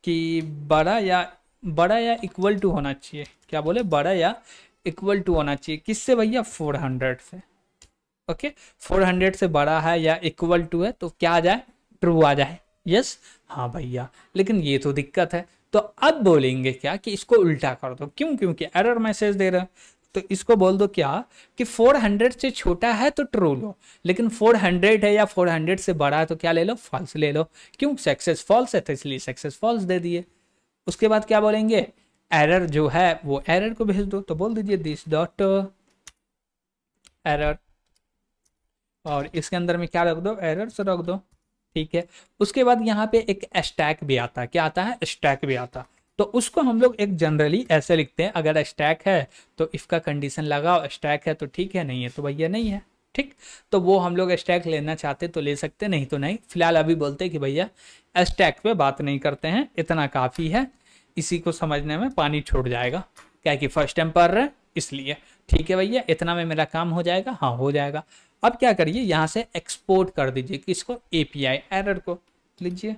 कि बड़ा या इक्वल टू होना चाहिए। क्या बोले, बड़ा या इक्वल टू होना चाहिए, किससे भैया, 400 से। ओके, 400 से बड़ा है या इक्वल टू है तो क्या आ जाए, ट्रू आ जाए। यस, हाँ भैया, लेकिन ये तो दिक्कत है। तो अब बोलेंगे क्या कि इसको उल्टा कर दो, क्यों, क्योंकि एरर मैसेज दे रहे हैं। तो इसको बोल दो क्या कि 400 से छोटा है तो ट्रू लो, लेकिन 400 है या 400 से बड़ा है तो क्या ले लो, फॉल्स ले लो। क्यों, सक्सेस फॉल्स है तो इसलिए सक्सेस फॉल्स दे दिए। उसके बाद क्या बोलेंगे, एरर जो है वो एरर को भेज दो, तो बोल दीजिए दिस डॉट एरर, और इसके अंदर में क्या रख दो, एरर से रख दो। ठीक है, उसके बाद यहाँ पे एक स्टैक भी आता है, क्या आता है, स्टैक भी आता है। तो उसको हम लोग एक जनरली ऐसे लिखते हैं, अगर स्टैक है तो इफ का कंडीशन लगाओ, स्टैक है तो ठीक है, नहीं है तो भैया नहीं है। ठीक, तो वो हम लोग स्टैक लेना चाहते तो ले सकते, नहीं तो नहीं। फिलहाल अभी बोलते हैं कि भैया स्टैक पे बात नहीं करते हैं, इतना काफ़ी है, इसी को समझने में पानी छूट जाएगा, क्या कि फर्स्ट टाइम पढ़ रहे हैं इसलिए। ठीक है भैया, इतना में मेरा काम हो जाएगा, हाँ हो जाएगा। अब क्या करिए, यहाँ से एक्सपोर्ट कर दीजिए किसको, एपीआई एरर को लीजिए,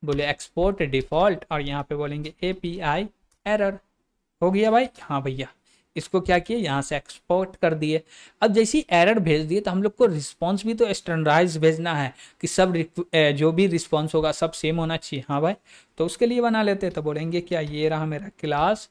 बोले एक्सपोर्ट डिफॉल्ट, और यहाँ पे बोलेंगे एपीआई एरर। हो गया भाई, हाँ भैया, इसको क्या किए, यहाँ से एक्सपोर्ट कर दिए। अब जैसी एरर भेज दिए तो हम लोग को रिस्पॉन्स भी तो स्टैंडर्डाइज भेजना है कि सब जो भी रिस्पॉन्स होगा सब सेम होना चाहिए। हाँ भाई, तो उसके लिए बना लेते हैं, तो बोलेंगे क्या, ये रहा मेरा क्लास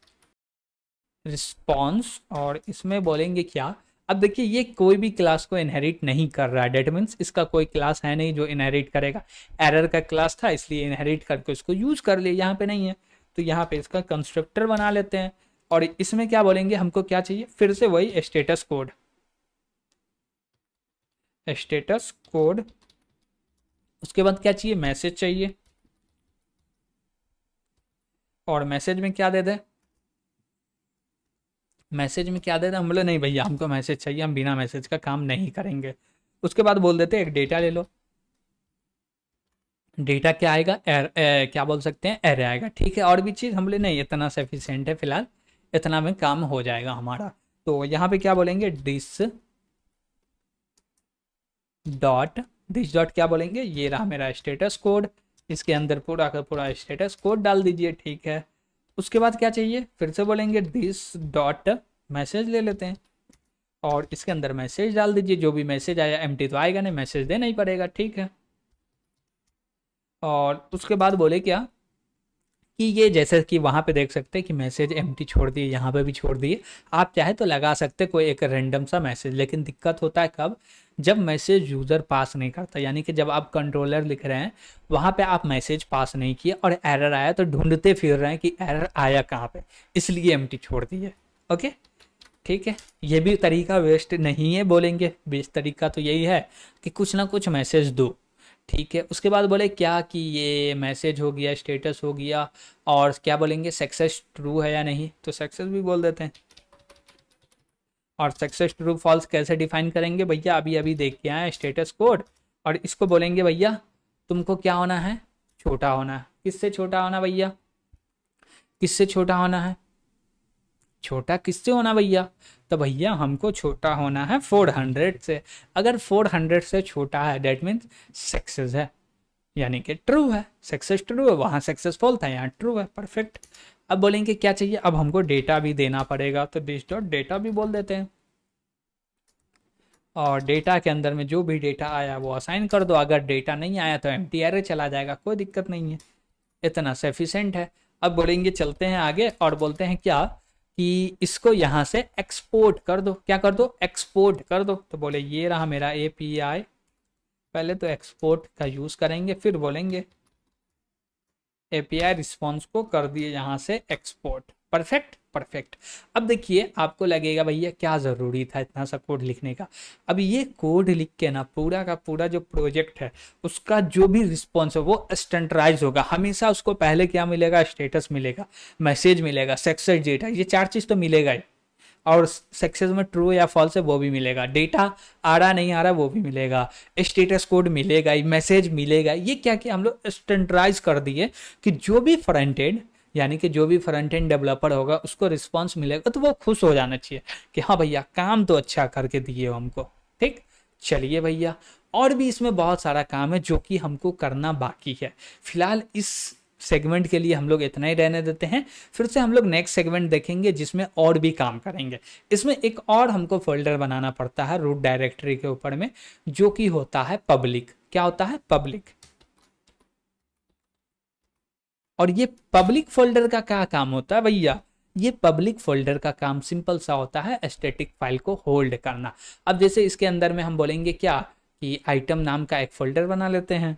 रिस्पॉन्स, और इसमें बोलेंगे क्या, अब देखिए ये कोई भी क्लास को इनहेरिट नहीं कर रहा है, डेट मीन्स इसका कोई क्लास है नहीं जो इनहेरिट करेगा। एरर का क्लास था इसलिए इनहेरिट करके इसको यूज कर लिया, यहाँ पे नहीं है, तो यहाँ पे इसका कंस्ट्रक्टर बना लेते हैं। और इसमें क्या बोलेंगे, हमको क्या चाहिए, फिर से वही स्टेटस कोड, स्टेटस कोड। उसके बाद क्या चाहिए, मैसेज चाहिए, और मैसेज में क्या दे दें, मैसेज में क्या दे दें, हम बोले नहीं भैया हमको मैसेज चाहिए, हम बिना मैसेज का काम नहीं करेंगे। उसके बाद बोल देते एक डेटा ले लो, डेटा क्या आएगा, क्या बोल सकते हैं, एरे आएगा। ठीक है, और भी चीज़ हम बोले नहीं इतना सफिशिएंट है, फिलहाल इतना में काम हो जाएगा हमारा। तो यहाँ पे क्या बोलेंगे, दिस डॉट क्या बोलेंगे, ये रहा मेरा स्टेटस कोड, इसके अंदर पूरा का पूरा स्टेटस कोड डाल दीजिए। ठीक है, उसके बाद क्या चाहिए, फिर से बोलेंगे दिस डॉट मैसेज ले लेते हैं, और इसके अंदर मैसेज डाल दीजिए, जो भी मैसेज आया, एम्प्टी तो आएगा नहीं, मैसेज देना ही पड़ेगा। ठीक है, और उसके बाद बोले क्या कि ये जैसे कि वहाँ पे देख सकते हैं कि मैसेज एम्प्टी छोड़ दिए, यहाँ पे भी छोड़ दिए, आप चाहे तो लगा सकते कोई एक रैंडम सा मैसेज, लेकिन दिक्कत होता है कब, जब मैसेज यूज़र पास नहीं करता, यानी कि जब आप कंट्रोलर लिख रहे हैं वहाँ पे आप मैसेज पास नहीं किए और एरर आया तो ढूंढते फिर रहे हैं कि एरर आया कहाँ पे, इसलिए एम्प्टी छोड़ दिए। ओके, ठीक है, ये भी तरीका वेस्ट नहीं है, बोलेंगे बेस्ट तरीका तो यही है कि कुछ ना कुछ मैसेज दो। ठीक है, उसके बाद बोले क्या कि ये मैसेज हो गया, स्टेटस हो गया, और क्या बोलेंगे सक्सेस ट्रू है या नहीं, तो सक्सेस भी बोल देते हैं। और सक्सेस ट्रू फॉल्स कैसे डिफाइन करेंगे भैया, अभी अभी देख के आए स्टेटस कोड, और इसको बोलेंगे भैया तुमको क्या होना है, छोटा होना है। किससे छोटा होना भैया, किससे छोटा होना है, छोटा किससे होना भैया, तो भैया हमको छोटा होना है 400 से। अगर 400 से छोटा है डेट मीन्स सक्सेस है, यानी कि ट्रू है, सक्सेस ट्रू है, वहाँ सक्सेसफुल था, यहाँ ट्रू है, परफेक्ट। अब बोलेंगे क्या चाहिए, अब हमको डेटा भी देना पड़ेगा, तो दिस डॉट डेटा भी बोल देते हैं, और डेटा के अंदर में जो भी डेटा आया वो असाइन कर दो, अगर डेटा नहीं आया तो एम्प्टी एरे चला जाएगा, कोई दिक्कत नहीं है, इतना सफिशेंट है। अब बोलेंगे चलते हैं आगे और बोलते हैं क्या कि इसको यहाँ से एक्सपोर्ट कर दो, क्या कर दो, एक्सपोर्ट कर दो। तो बोले ये रहा मेरा एपीआई, पहले तो एक्सपोर्ट का यूज़ करेंगे, फिर बोलेंगे एपीआई रिस्पॉन्स को कर दिए यहाँ से एक्सपोर्ट, परफेक्ट परफेक्ट। अब देखिए आपको लगेगा भैया क्या ज़रूरी था इतना सा कोड लिखने का, अब ये कोड लिख के ना पूरा का पूरा जो प्रोजेक्ट है उसका जो भी रिस्पॉन्स है वो स्टैंडर्डाइज होगा, हमेशा उसको पहले क्या मिलेगा, स्टेटस मिलेगा, मैसेज मिलेगा, सक्सेस डेटा, ये चार चीज़ तो मिलेगा ही, और सक्सेस में ट्रू या फॉल्स है वो भी मिलेगा, डेटा आ रहा नहीं आ रहा वो भी मिलेगा, स्टेटस कोड मिलेगा ही, मैसेज मिलेगा। ये क्या कि हम लोग स्टैंडर्डाइज कर दिए कि जो भी फ्रंट एंड, यानी कि जो भी फ्रंट एंड डेवलपर होगा उसको रिस्पॉन्स मिलेगा तो वो खुश हो जाना चाहिए कि हाँ भैया काम तो अच्छा करके दिए हो हमको। ठीक, चलिए भैया, और भी इसमें बहुत सारा काम है जो कि हमको करना बाकी है। फिलहाल इस सेगमेंट के लिए हम लोग इतना ही रहने देते हैं, फिर से हम लोग नेक्स्ट सेगमेंट देखेंगे जिसमें और भी काम करेंगे। इसमें एक और हमको फोल्डर बनाना पड़ता है रूट डायरेक्टरी के ऊपर में, जो कि होता है पब्लिक। क्या होता है, पब्लिक। और ये पब्लिक फोल्डर का क्या काम होता है भैया, ये पब्लिक फोल्डर का काम सिंपल सा होता है, स्टैटिक फाइल को होल्ड करना। अब जैसे इसके अंदर में हम बोलेंगे क्या कि आइटम नाम का एक फोल्डर बना लेते हैं।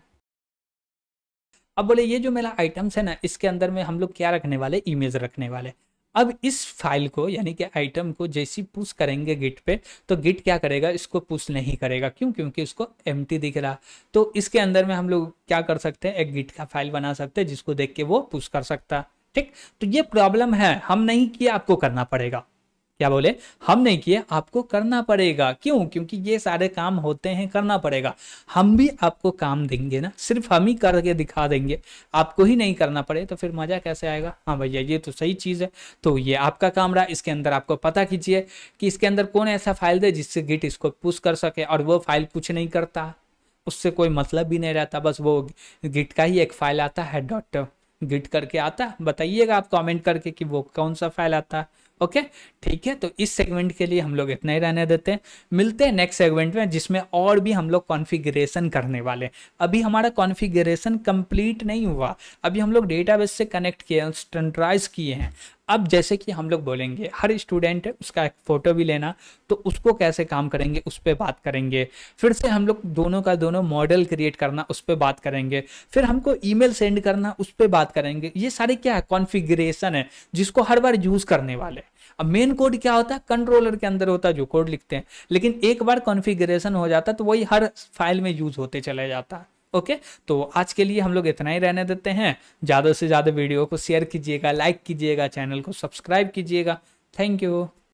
अब बोले ये जो मेरा आइटम्स है ना, इसके अंदर में हम लोग क्या रखने वाले, इमेज रखने वाले। अब इस फाइल को यानी कि आइटम को जैसी पुश करेंगे गिट पे, तो गिट क्या करेगा, इसको पुश नहीं करेगा। क्यों? क्योंकि इसको एम्प्टी दिख रहा। तो इसके अंदर में हम लोग क्या कर सकते हैं, एक गिट का फाइल बना सकते हैं जिसको देख के वो पुश कर सकता है। ठीक, तो ये प्रॉब्लम है, हम नहीं किए, आपको करना पड़ेगा। क्या बोले, हम नहीं किए, आपको करना पड़ेगा। क्यों? क्योंकि ये सारे काम होते हैं, करना पड़ेगा। हम भी आपको काम देंगे ना, सिर्फ हम ही करके दिखा देंगे, आपको ही नहीं करना पड़े तो फिर मजा कैसे आएगा। हाँ भैया ये तो सही चीज़ है। तो ये आपका काम रहा, इसके अंदर आपको पता कीजिए कि इसके अंदर कौन ऐसा फाइल दे जिससे गिट इसको पुश कर सके, और वो फाइल कुछ नहीं करता, उससे कोई मतलब भी नहीं रहता, बस वो गिट का ही एक फाइल आता है, डॉट गिट करके आता। बताइएगा आप कमेंट करके कि वो कौन सा फाइल आता है। ओके, ठीक है, तो इस सेगमेंट के लिए हम लोग इतना ही रहने देते हैं। मिलते हैं नेक्स्ट सेगमेंट में, जिसमें और भी हम लोग कॉन्फ़िगरेशन करने वाले हैं। अभी हमारा कॉन्फ़िगरेशन कंप्लीट नहीं हुआ, अभी हम लोग डेटाबेस से कनेक्ट किए हैं, स्टैंडर्डाइज किए हैं। अब जैसे कि हम लोग बोलेंगे हर स्टूडेंट है उसका एक फ़ोटो भी लेना, तो उसको कैसे काम करेंगे उस पर बात करेंगे। फिर से हम लोग दोनों का दोनों मॉडल क्रिएट करना, उस पर बात करेंगे। फिर हमको ईमेल सेंड करना, उस पर बात करेंगे। ये सारे क्या है, कॉन्फ़िगरेशन है जिसको हर बार यूज़ करने वाले। अब मेन कोड क्या होता है, कंट्रोलर के अंदर होता है जो कोड लिखते हैं, लेकिन एक बार कॉन्फ़िगरेशन हो जाता है तो वही हर फाइल में यूज़ होते चला जाता है। ओके, तो आज के लिए हम लोग इतना ही रहने देते हैं। ज़्यादा से ज़्यादा वीडियो को शेयर कीजिएगा, लाइक कीजिएगा, चैनल को सब्सक्राइब कीजिएगा। Thank you.